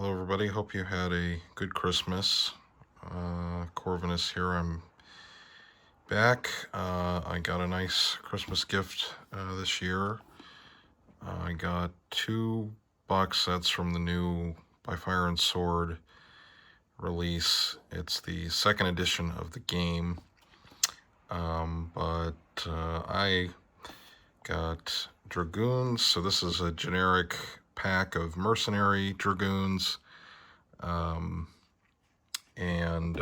Hello everybody, hope you had a good Christmas. Corvinus here, I'm back. I got a nice Christmas gift this year. I got 2 box sets from the new By Fire and Sword release. It's the second edition of the game, but I got Dragoons, so this is a generic pack of mercenary Dragoons. And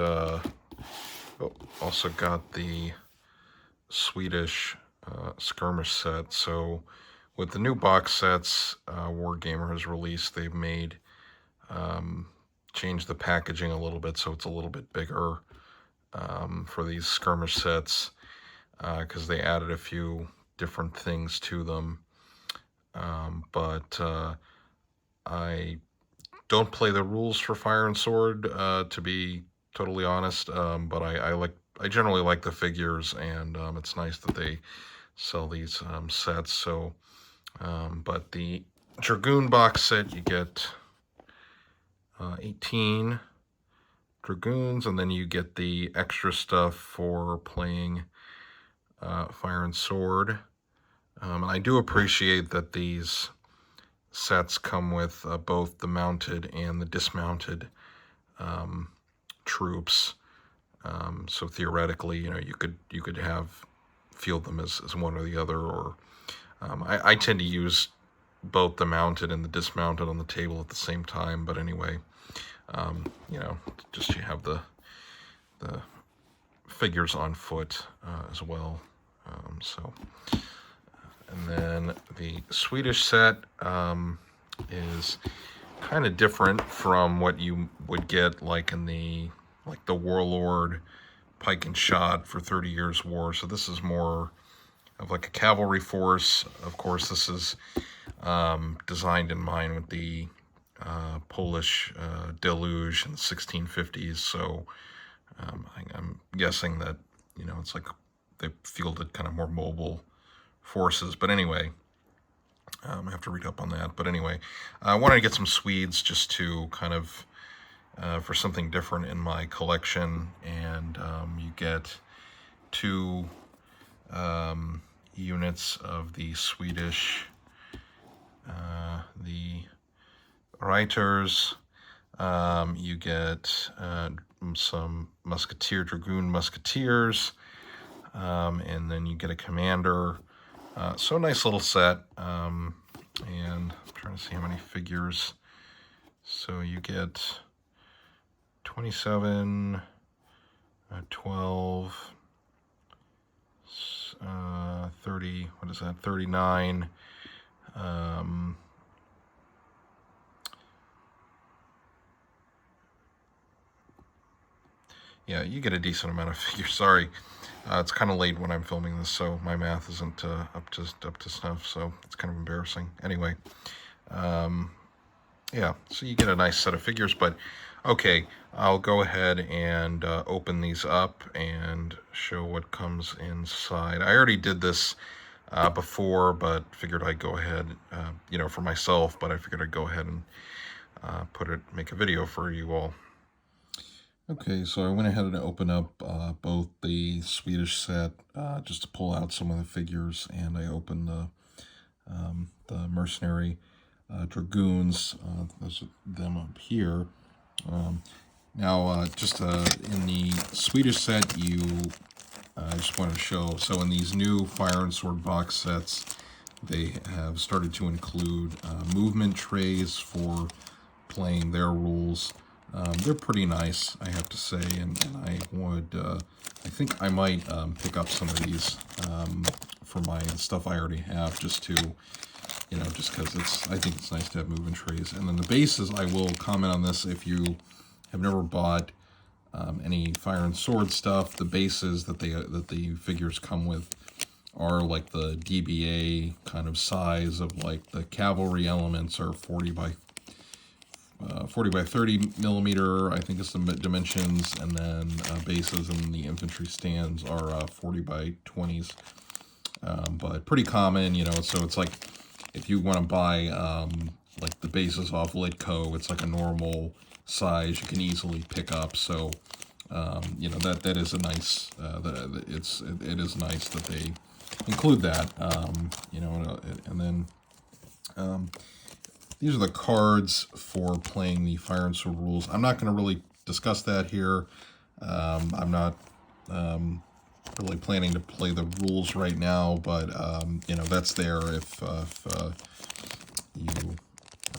also got the Swedish Skirmish set. So with the new box sets Wargamer has released, they've made changed the packaging a little bit, so it's a little bit bigger for these skirmish sets because they added a few different things to them. But I don't play the rules for Fire and Sword, to be totally honest, but I generally like the figures, and it's nice that they sell these sets. So, but the Dragoon box set, you get 18 Dragoons, and then you get the extra stuff for playing Fire and Sword. And I do appreciate that these sets come with both the mounted and the dismounted troops. So theoretically, you could field them as one or the other, or I tend to use both the mounted and the dismounted on the table at the same time. But anyway, just you have the figures on foot as well. And then the Swedish set is kind of different from what you would get like in the Warlord Pike and Shot for 30 Years War. So this is more of like a cavalry force. Of course, this is designed in mind with the Polish deluge in the 1650s. So I'm guessing that it's like they fielded kind of more mobile forces. But anyway, I have to read up on that. But anyway, I wanted to get some Swedes just to kind of for something different in my collection. And you get 2 units of the Swedish, the Reiters. You get some Dragoon Musketeers, and then you get a commander. So nice little set, and I'm trying to see how many figures. So you get 27, 12, 30, what is that, 39, yeah, you get a decent amount of figures. Sorry. It's kind of late when I'm filming this, so my math isn't up to snuff, so it's kind of embarrassing. Anyway, yeah, so you get a nice set of figures, but okay, I'll go ahead and open these up and show what comes inside. I already did this before, but figured I'd go ahead, for myself, but I figured I'd go ahead and make a video for you all. Okay, so I went ahead and opened up both the Swedish set just to pull out some of the figures, and I opened the mercenary Dragoons. Those are them up here. Now, just in the Swedish set, I just want to show. So in these new Fire and Sword box sets, they have started to include movement trays for playing their rules. They're pretty nice, I have to say, and I think I might pick up some of these for my stuff I already have, just to, just because I think it's nice to have moving trays. And then the bases, I will comment on this if you have never bought any Fire and Sword stuff. The bases that the figures come with are like the DBA kind of size of, like, the cavalry elements are 40 by 30 millimeter, I think is the dimensions, and then bases and the infantry stands are 40 by 20s. But pretty common, so it's like if you want to buy like the base is off Litco. It's like a normal size you can easily pick up. So you know, that is a nice. It is nice that they include that. You know, and then these are the cards for playing the Fire and Sword rules. I'm not going to really discuss that here. I'm not really planning to play the rules right now, but you know, that's there if you are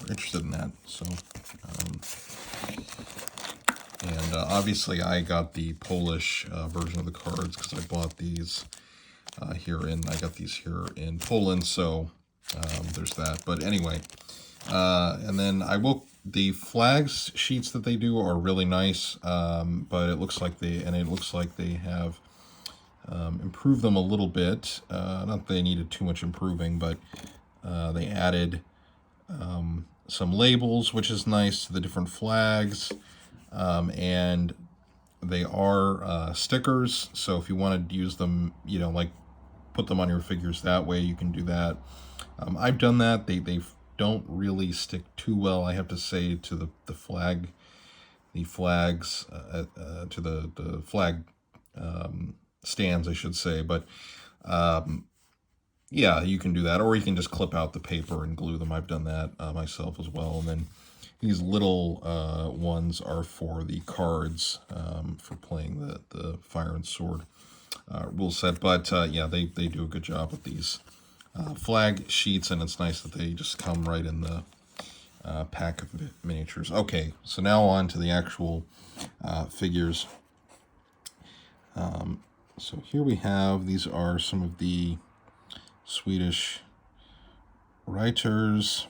interested in that. So, and obviously, I got the Polish version of the cards because I bought these I got these here in Poland. So there's that. But anyway. And then the flags sheets that they do are really nice, but it looks like they have improved them a little bit. Not that they needed too much improving, but they added some labels, which is nice, to the different flags, and they are stickers. So if you want to use them, you know, like put them on your figures that way, you can do that. I've done that. They don't really stick too well, I have to say, to the flags to the flag stands, I should say. But yeah, you can do that, or you can just clip out the paper and glue them. I've done that myself as well. And then these little ones are for the cards for playing the Fire and Sword rule set. But yeah, they do a good job with these flag sheets, and it's nice that they just come right in the pack of miniatures. Okay, so now on to the actual figures. So here we have, these are some of the Swedish writers.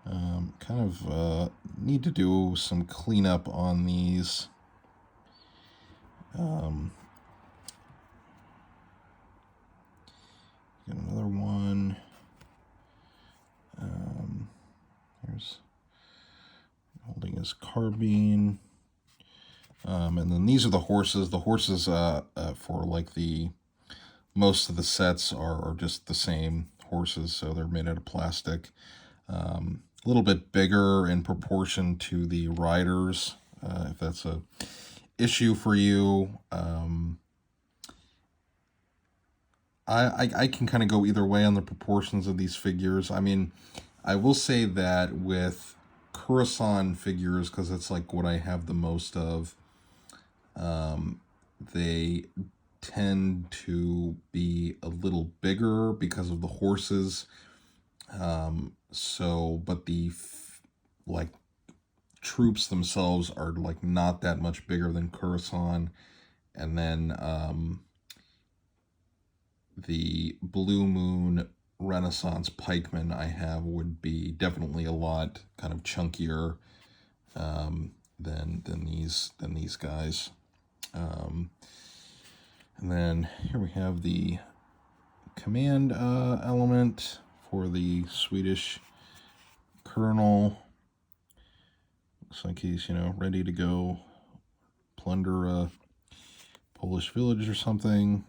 Kind of need to do some cleanup on these. Got another one. Here's holding his carbine. And then these are the horses. The horses for like most of the sets are just the same horses, so they're made out of plastic. A little bit bigger in proportion to the riders, if that's a issue for you. I can kind of go either way on the proportions of these figures. I mean, I will say that with Coruscant figures, because it's like what I have the most of, they tend to be a little bigger because of the horses. But the like troops themselves are like not that much bigger than Coruscant. And then the Blue Moon Renaissance pikemen I have would be definitely a lot kind of chunkier than these guys. And then here we have the command element for the Swedish colonel. Looks like he's, you know, ready to go plunder a Polish village or something.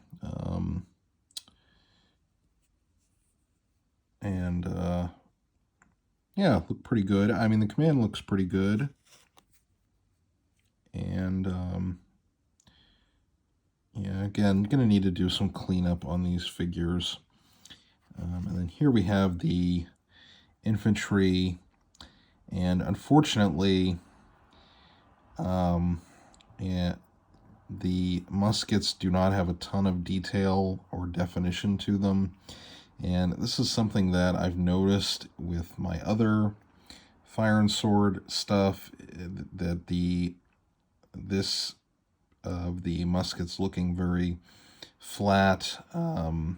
Yeah, look pretty good. I mean, the command looks pretty good. And yeah, again, gonna need to do some cleanup on these figures. And then here we have the infantry, and unfortunately, yeah, the muskets do not have a ton of detail or definition to them. And this is something that I've noticed with my other Fire and Sword stuff, that the muskets looking very flat, and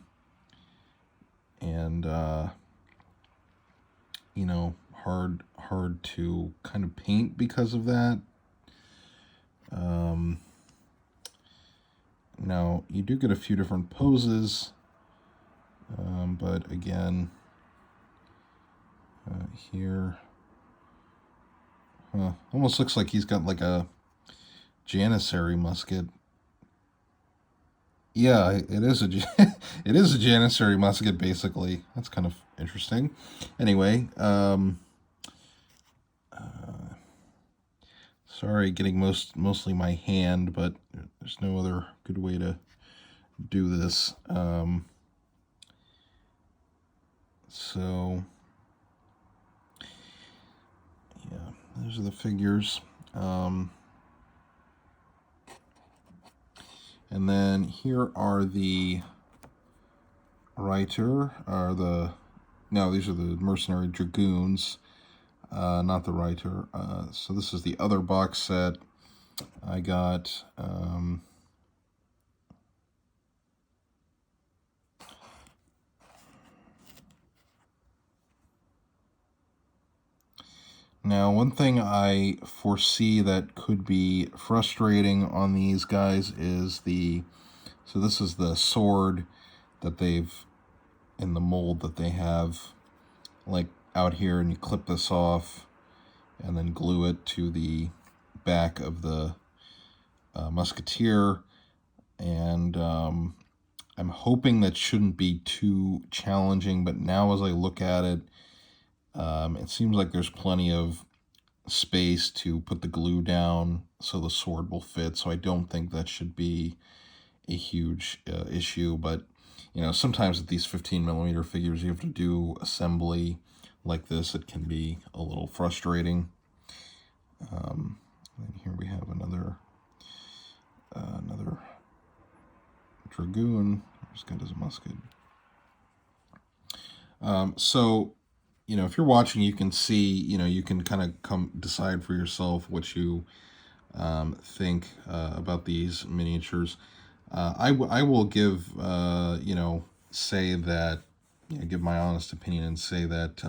you know, hard to kind of paint because of that. Now you do get a few different poses, but again, here, almost looks like he's got like a Janissary musket. Yeah, it is a it is a Janissary musket basically. That's kind of interesting. Anyway, sorry, getting mostly my hand, but there's no other good way to do this. So yeah, those are the figures. And then here are the writer, or the, no, these are the mercenary dragoons, not the writer. So this is the other box set I got. Now, one thing I foresee that could be frustrating on these guys is so this is the sword that they've, in the mold that they have, like out here, and you clip this off and then glue it to the back of the musketeer. And I'm hoping that shouldn't be too challenging, but now as I look at it, it seems like there's plenty of space to put the glue down so the sword will fit. So I don't think that should be a huge issue. But, you know, sometimes with these 15mm figures, you have to do assembly like this. It can be a little frustrating. And here we have another dragoon. He's got his musket. So, you know, if you're watching, you can see, you know, you can kind of decide for yourself what you think about these miniatures. I will give, you know, say that, you know, give my honest opinion and say that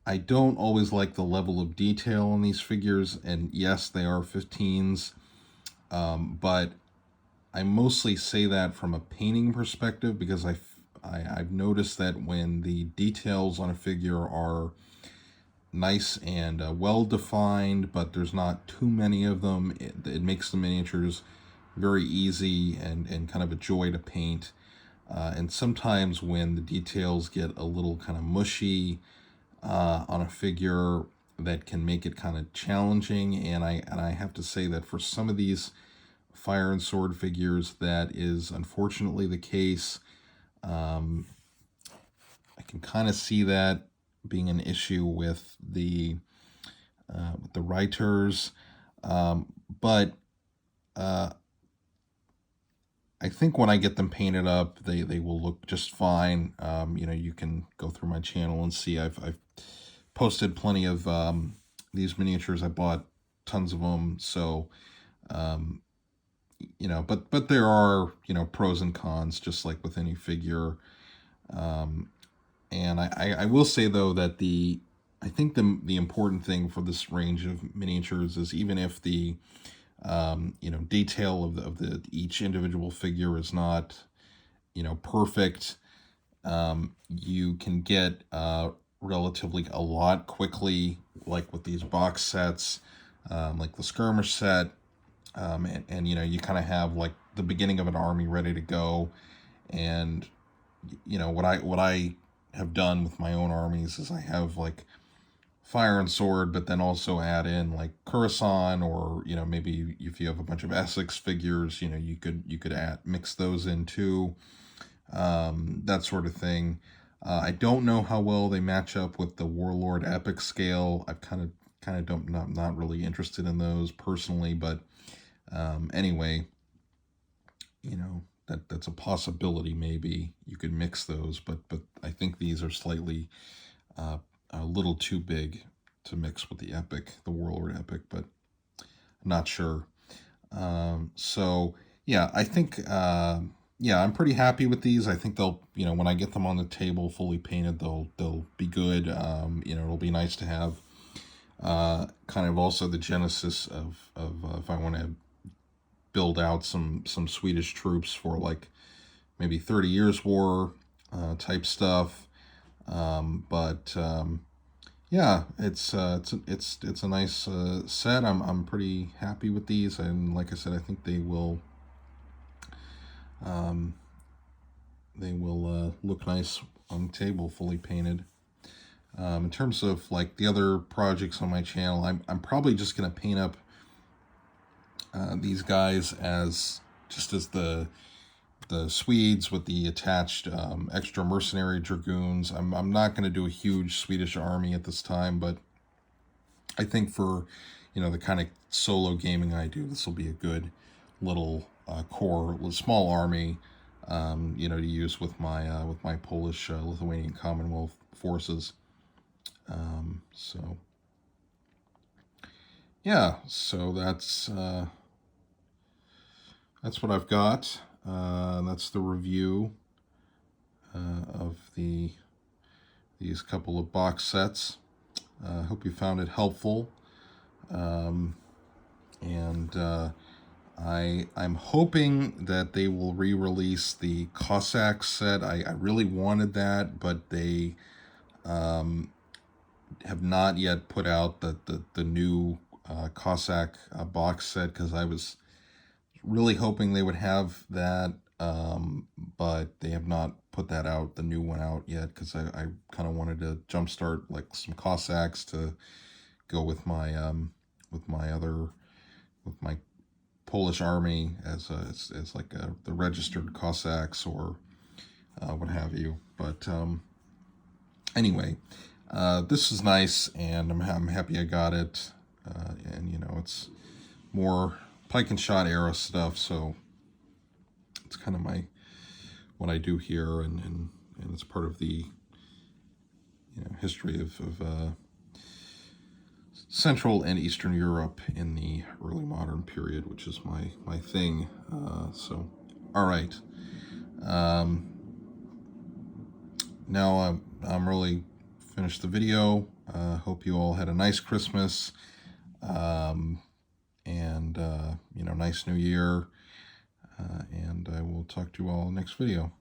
I don't always like the level of detail on these figures, and yes, they are 15s, but I mostly say that from a painting perspective because I've noticed that when the details on a figure are nice and well defined, but there's not too many of them, it makes the miniatures very easy and kind of a joy to paint. And sometimes when the details get a little kind of mushy on a figure, that can make it kind of challenging. And I have to say that for some of these fire and sword figures, that is unfortunately the case. I can kind of see that being an issue with the writers, but I think when I get them painted up, they will look just fine. You know, you can go through my channel and see I've posted plenty of these miniatures. I bought tons of them, so you know, but there are, you know, pros and cons, just like with any figure. And I will say though that I think the important thing for this range of miniatures is, even if the you know, detail of the each individual figure is not, you know, perfect, you can get relatively a lot quickly, like with these box sets, like the Skirmish set, and you know, you kind of have like the beginning of an army ready to go. And you know, what I have done with my own armies is I have like fire and sword, but then also add in like Coruscant, or you know, maybe if you have a bunch of Essex figures, you know, you could mix those in too, that sort of thing. I don't know how well they match up with the Warlord Epic scale. I've kind of don't not really interested in those personally, but anyway, you know, that's a possibility. Maybe you could mix those, but I think these are slightly a little too big to mix with the Epic, the Warlord Epic, but I'm not sure. So yeah, I think yeah, I'm pretty happy with these. I think they'll, you know, when I get them on the table fully painted, they'll be good. You know, it'll be nice to have kind of also the genesis of if I want to build out some Swedish troops for like maybe 30 Years War type stuff. But yeah, it's a nice set. I'm pretty happy with these, and like I said, I think they will they will look nice on the table, fully painted. In terms of like the other projects on my channel, I'm probably just going to paint up these guys as just as the Swedes with the attached extra mercenary dragoons. I'm not going to do a huge Swedish army at this time, but I think for, you know, the kind of solo gaming I do, this will be a good little core, small army, you know, to use with my Polish Lithuanian Commonwealth forces. So yeah, so that's what I've got. That's the review of these couple of box sets. I hope you found it helpful. And I'm hoping that they will re-release the Cossack set. I really wanted that, but they have not yet put out the new Cossack box set, because I was really hoping they would have that, but they have not put that out, the new one out yet, because I kind of wanted to jumpstart like some Cossacks to go with my Polish army as like the registered Cossacks or what have you. But anyway, this is nice, and I'm happy I got it. And you know, it's more pike and shot era stuff, so it's kind of what I do here, and it's part of the, you know, history of Central and Eastern Europe in the early modern period, which is my thing. So, all right. Now I'm really finished the video. Hope you all had a nice Christmas, and you know, nice New Year. And I will talk to you all next video.